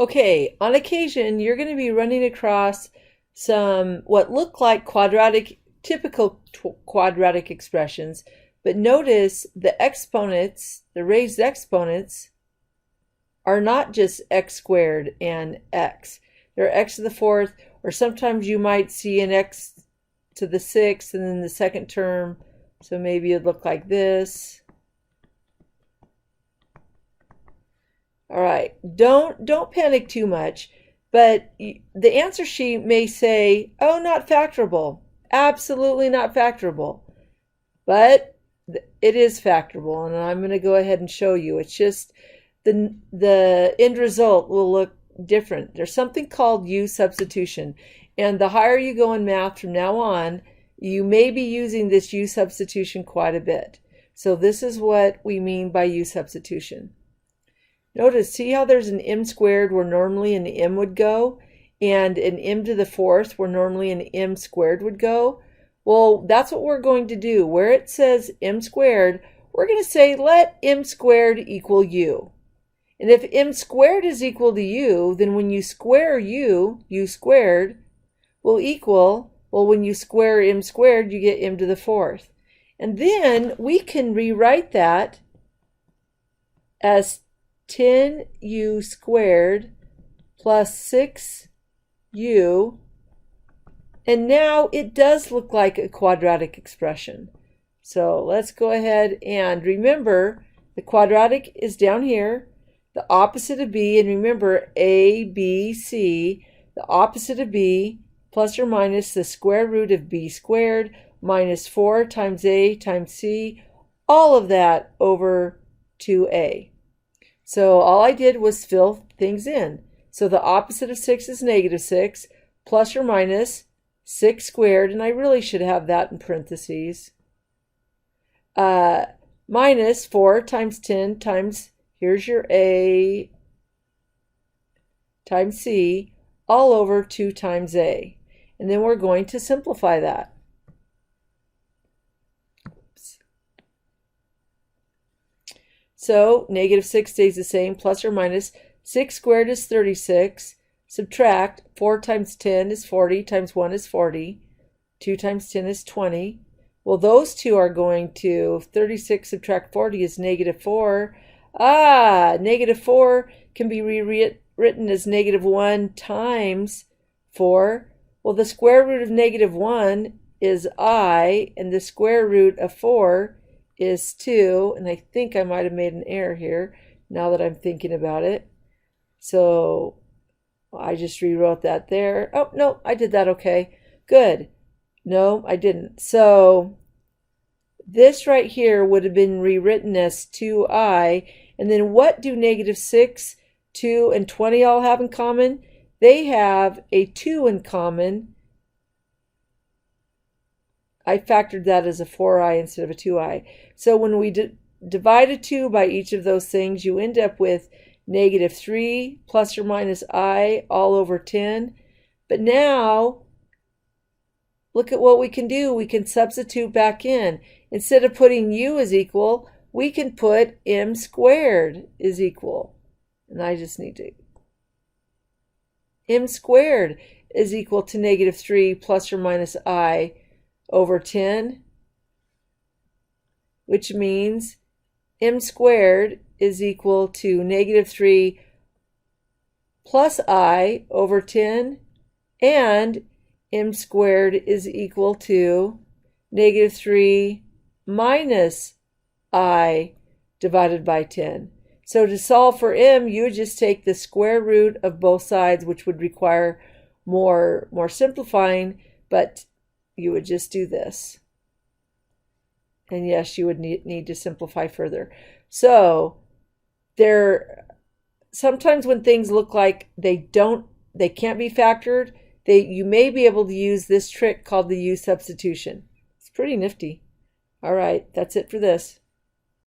Okay, on occasion, you're going to be running across some what look like typical quadratic expressions, but notice the exponents, the raised exponents, are not just x squared and x. They're x to the fourth, or sometimes you might see an x to the sixth and then the second term, so maybe it'd look like this. All right, don't panic too much, but the answer sheet may say, oh, not factorable. Absolutely not factorable. But it is factorable, and I'm going to go ahead and show you. It's just the end result will look different. There's something called U-substitution, and the higher you go in math from now on, you may be using this U-substitution quite a bit. So this is what we mean by U-substitution. Notice, see how there's an m squared where normally an m would go, and an m to the fourth where normally an m squared would go? Well, that's what we're going to do. Where it says m squared, we're going to say let m squared equal u. And if m squared is equal to u, then when you square u squared, will equal, well, when you square m squared, you get m to the fourth. And then we can rewrite that as 10u squared plus 6u, and now it does look like a quadratic expression. So let's go ahead and remember the quadratic is down here, the opposite of b, and remember a, b, c, the opposite of b plus or minus the square root of b squared minus 4 times a times c, all of that over 2a. So all I did was fill things in. So the opposite of 6 is negative 6, plus or minus 6 squared, and I really should have that in parentheses, minus 4 times 10 times, here's your a, times c, all over 2 times a. And then we're going to simplify that. So negative 6 stays the same, plus or minus 6 squared is 36. Subtract 4 times 10 is 40, times 1 is 40. 2 times 10 is 20. Well, those two are going to, 36 subtract 40 is negative 4. Negative 4 can be rewritten as negative 1 times 4. Well, the square root of negative 1 is I, and the square root of 4 is 2, and I think I might have made an error here now that I'm thinking about it. So I just rewrote that there. Oh, no, I did that okay. Good. No, I didn't. So this right here would have been rewritten as 2i, and then what do negative 6, 2, and 20 all have in common? They have a 2 in common. I factored that as a 4i instead of a 2i. So when we divide a 2 by each of those things, you end up with negative 3 plus or minus I all over 10. But now, look at what we can do. We can substitute back in. Instead of putting u is equal, we can put m squared is equal. And I just need to... m squared is equal to negative 3 plus or minus I over 10, which means m squared is equal to negative 3 plus I over 10, and m squared is equal to negative 3 minus I divided by 10. So to solve for m, you would just take the square root of both sides, which would require more simplifying, but you would just do this. And yes, you would need to simplify further. So sometimes when things look like they can't be factored, you may be able to use this trick called the U-substitution. It's pretty nifty. All right, that's it for this.